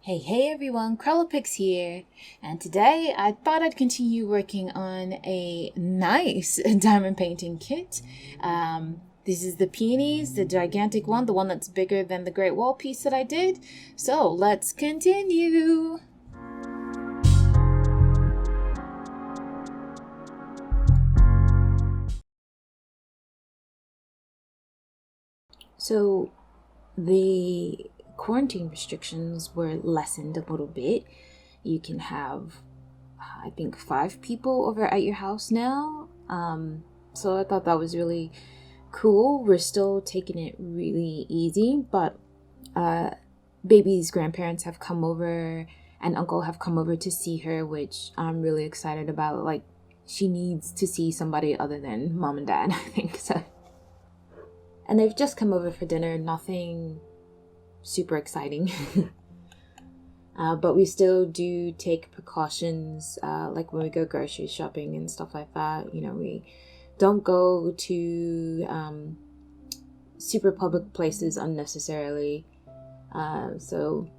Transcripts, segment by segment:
Hey everyone, Krellopix here, and today I thought I'd continue working on a nice diamond painting kit. This is the Peonies, the gigantic one, the one that's bigger than the Great Wall piece that I did. So let's continue! So the quarantine restrictions were lessened a little bit. You can have, I think, 5 people over at your house now. So I thought that was really cool. We're still taking it really easy, but baby's grandparents have come over and uncle have come over to see her, which I'm really excited about. Like, she needs to see somebody other than mom and dad, I think so. And they've just come over for dinner, nothing super exciting. But we still do take precautions, like when we go grocery shopping and stuff like that. You know, we don't go to super public places unnecessarily. So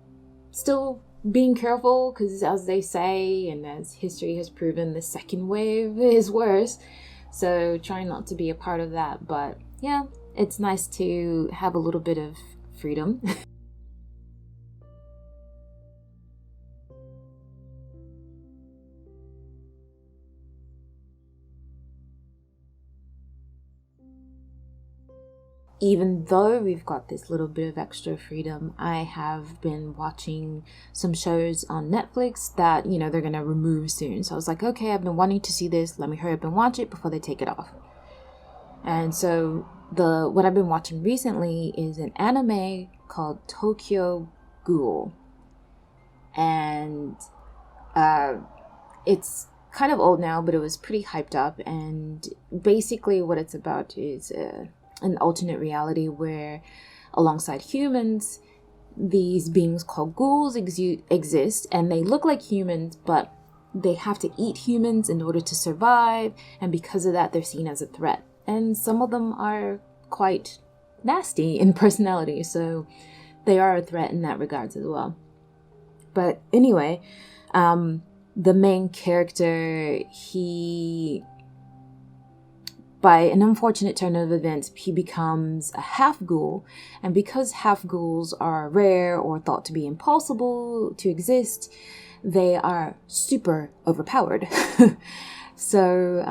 still being careful, because as they say, and as history has proven, the second wave is worse. So trying not to be a part of that. But yeah, it's nice to have a little bit of freedom. Even though we've got this little bit of extra freedom, I have been watching some shows on Netflix that, you know, they're going to remove soon. So I was like, okay, I've been wanting to see this. Let me hurry up and watch it before they take it off. And so what I've been watching recently is an anime called Tokyo Ghoul. And it's kind of old now, but it was pretty hyped up. And basically what it's about is an alternate reality where, alongside humans, these beings called ghouls exist, and they look like humans, but they have to eat humans in order to survive, and because of that, they're seen as a threat. And some of them are quite nasty in personality, so they are a threat in that regards as well. But anyway, the main character, by an unfortunate turn of events, he becomes a half-ghoul, and because half-ghouls are rare or thought to be impossible to exist, they are super overpowered. So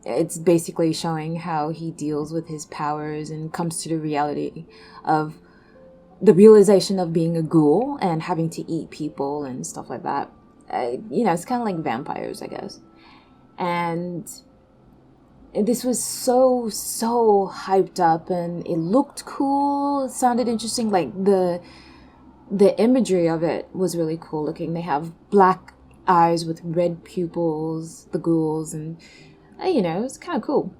it's basically showing how he deals with his powers and comes to the reality of the realization of being a ghoul and having to eat people and stuff like that. You know, it's kind of like vampires, I guess. And this was so hyped up, and it looked cool. It sounded interesting. Like the imagery of it was really cool looking. They have black eyes with red pupils, the ghouls, and you know, it's kind of cool.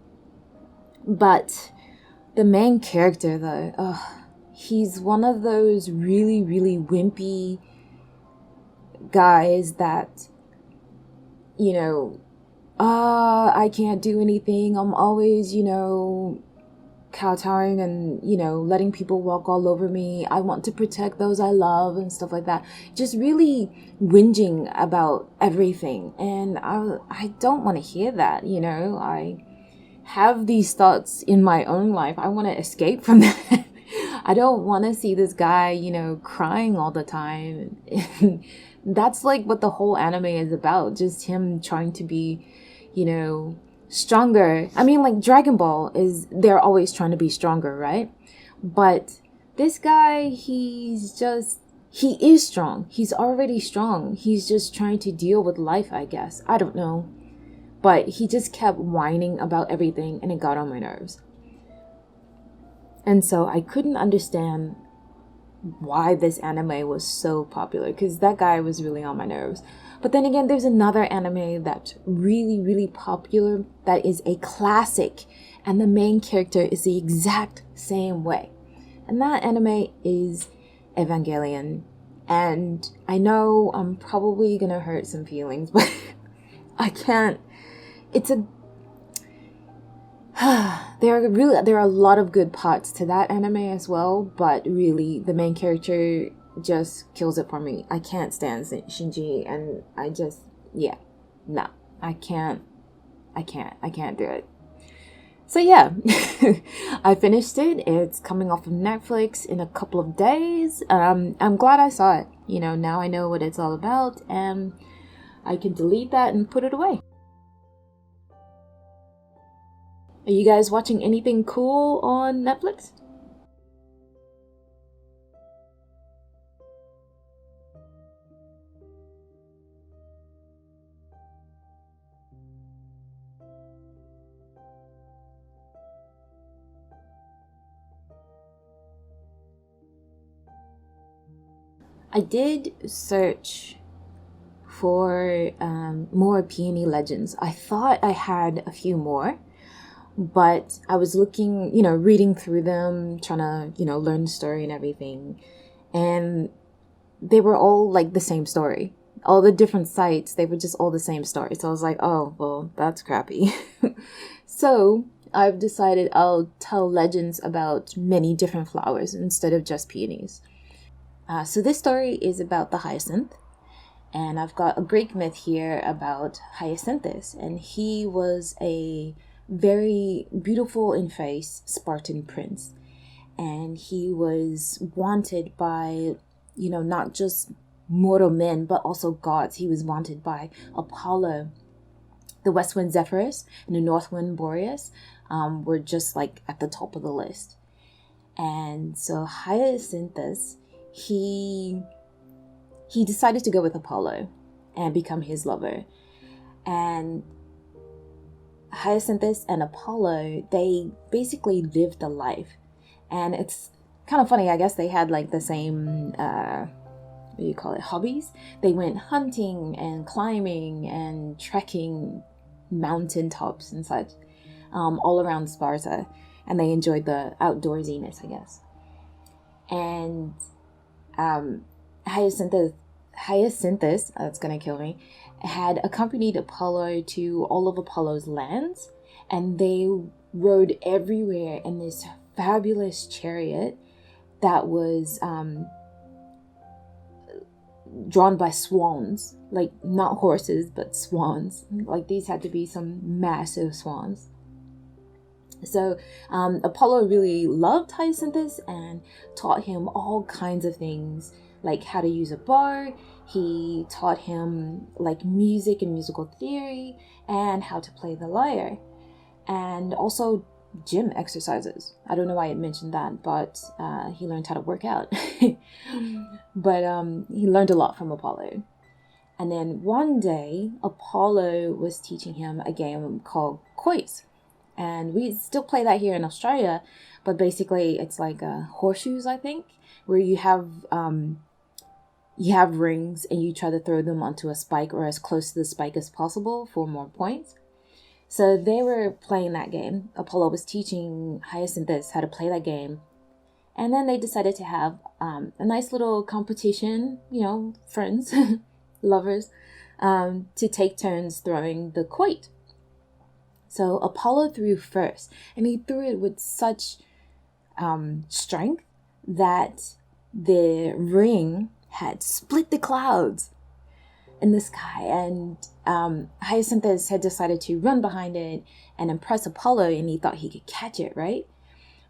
But the main character, though, he's one of those really wimpy guys that, you know, I can't do anything. I'm always, you know, kowtowing and, you know, letting people walk all over me. I want to protect those I love and stuff like that. Just really whinging about everything. And I don't want to hear that, you know. I have these thoughts in my own life. I want to escape from that. I don't want to see this guy, you know, crying all the time. That's like what the whole anime is about. Just him trying to be, you know, stronger. I mean, like Dragon Ball they're always trying to be stronger, right? But this guy, he is strong. He's already strong. He's just trying to deal with life, I guess. I don't know. But he just kept whining about everything, and it got on my nerves. And so I couldn't understand why this anime was so popular, because that guy was really on my nerves. But then again, there's another anime that's really popular that is a classic, and the main character is the exact same way. And that anime is Evangelion. And I know I'm probably gonna hurt some feelings, but I can't. There are a lot of good parts to that anime as well, but really the main character just kills it for me. I can't stand Shinji, and I just, yeah, no, I can't do it. So yeah, I finished it. It's coming off of Netflix in a couple of days. I'm glad I saw it. Now I know what it's all about, and I can delete that and put it away. Are you guys watching anything cool on Netflix? I did search for more Peony legends. I thought I had a few more, but I was looking, reading through them, trying to, learn the story and everything. And they were all like the same story. All the different sites, they were just all the same story. So I was like, oh, well, that's crappy. So I've decided I'll tell legends about many different flowers instead of just peonies. So this story is about the hyacinth. And I've got a Greek myth here about Hyacinthus. And he was a very beautiful in face Spartan prince. And he was wanted by, not just mortal men, but also gods. He was wanted by Apollo. The west wind Zephyrus and the north wind Boreas were just like at the top of the list. And so Hyacinthus, he decided to go with Apollo and become his lover. And Hyacinthus and Apollo, they basically lived a life. And it's kind of funny, I guess they had like the same, hobbies. They went hunting and climbing and trekking mountaintops and such, all around Sparta. And they enjoyed the outdoorsiness, I guess. And Hyacinthus, that's gonna kill me, had accompanied Apollo to all of Apollo's lands, and they rode everywhere in this fabulous chariot that was drawn by swans, like not horses but swans. Like these had to be some massive swans. So Apollo really loved Hyacinthus and taught him all kinds of things, like how to use a bow. He taught him like music and musical theory and how to play the lyre, and also gym exercises. I don't know why I mentioned that, but he learned how to work out. But he learned a lot from Apollo. And then one day Apollo was teaching him a game called quoits. And we still play that here in Australia, but basically it's like horseshoes, I think, where you have rings and you try to throw them onto a spike or as close to the spike as possible for more points. So they were playing that game. Apollo was teaching Hyacinthus how to play that game. And then they decided to have a nice little competition, friends, lovers, to take turns throwing the quoit. So Apollo threw first, and he threw it with such strength that the ring had split the clouds in the sky. And Hyacinthus had decided to run behind it and impress Apollo, and he thought he could catch it, right?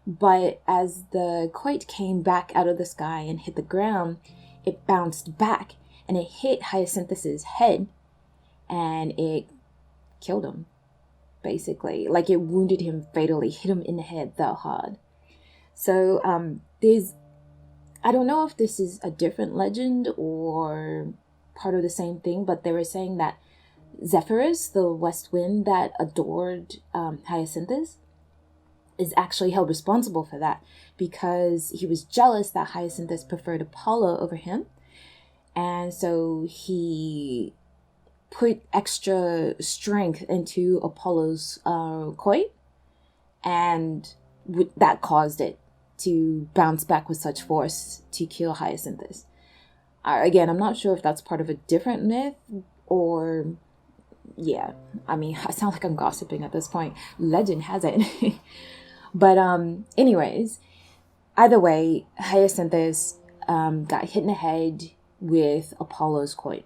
But as the quoit came back out of the sky and hit the ground, it bounced back, and it hit Hyacinthus's head, and it killed him. Basically, like it wounded him fatally, hit him in the head that hard. So I don't know if this is a different legend or part of the same thing, but they were saying that Zephyrus, the west wind that adored Hyacinthus, is actually held responsible for that because he was jealous that Hyacinthus preferred Apollo over him. And so he put extra strength into Apollo's quoit, and that caused it to bounce back with such force to kill Hyacinthus. Again, I'm not sure if that's part of a different myth or, yeah, I mean, I sound like I'm gossiping at this point. Legend has it. But anyways, either way, Hyacinthus got hit in the head with Apollo's coin.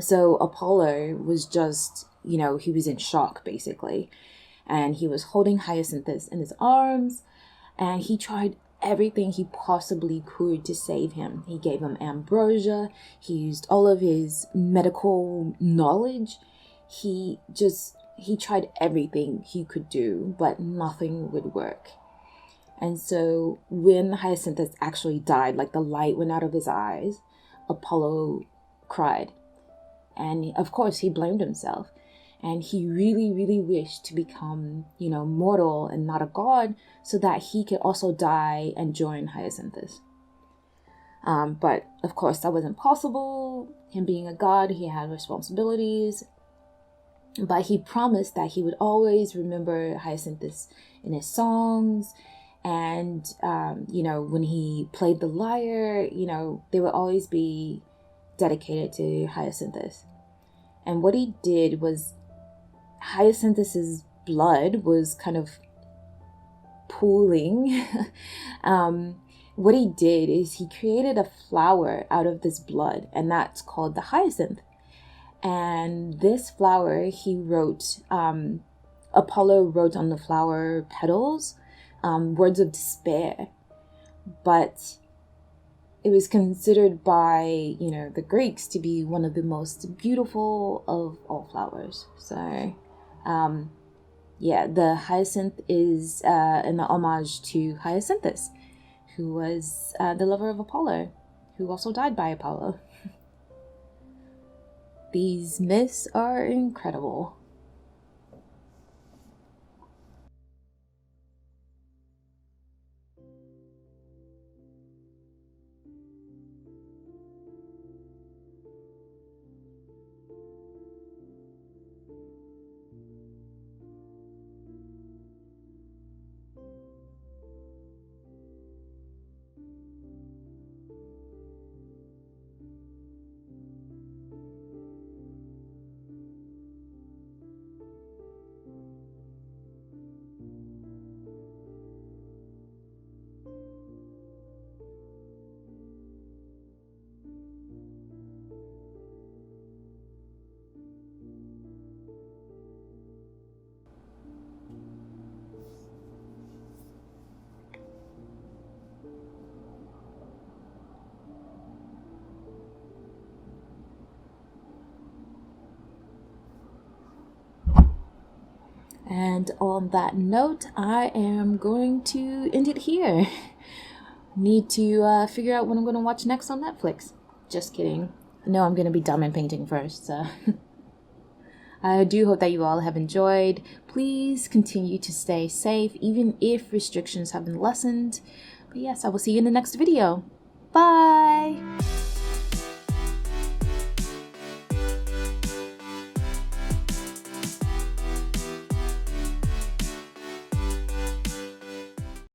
So Apollo was just, he was in shock, basically. And he was holding Hyacinthus in his arms, and he tried everything he possibly could to save him. He gave him ambrosia. He used all of his medical knowledge. He tried everything he could do, but nothing would work. And so when Hyacinthus actually died, like the light went out of his eyes, Apollo cried. And of course, he blamed himself. And he really, really wished to become, mortal and not a god, so that he could also die and join Hyacinthus. But of course, that wasn't possible. Him being a god, he had responsibilities. But he promised that he would always remember Hyacinthus in his songs. And, when he played the lyre, they would always be dedicated to Hyacinthus. And what he did was, Hyacinthus's blood was kind of pooling. What he did is he created a flower out of this blood, and that's called the hyacinth. And this flower, Apollo wrote on the flower petals words of despair. But it was considered by, the Greeks to be one of the most beautiful of all flowers. So, the hyacinth is an homage to Hyacinthus, who was the lover of Apollo, who also died by Apollo. These myths are incredible. And on that note, I am going to end it here. Need to figure out what I'm going to watch next on Netflix. Just kidding. No, I'm going to be diamond painting first, so... I do hope that you all have enjoyed. Please continue to stay safe, even if restrictions have been lessened. But yes, I will see you in the next video. Bye!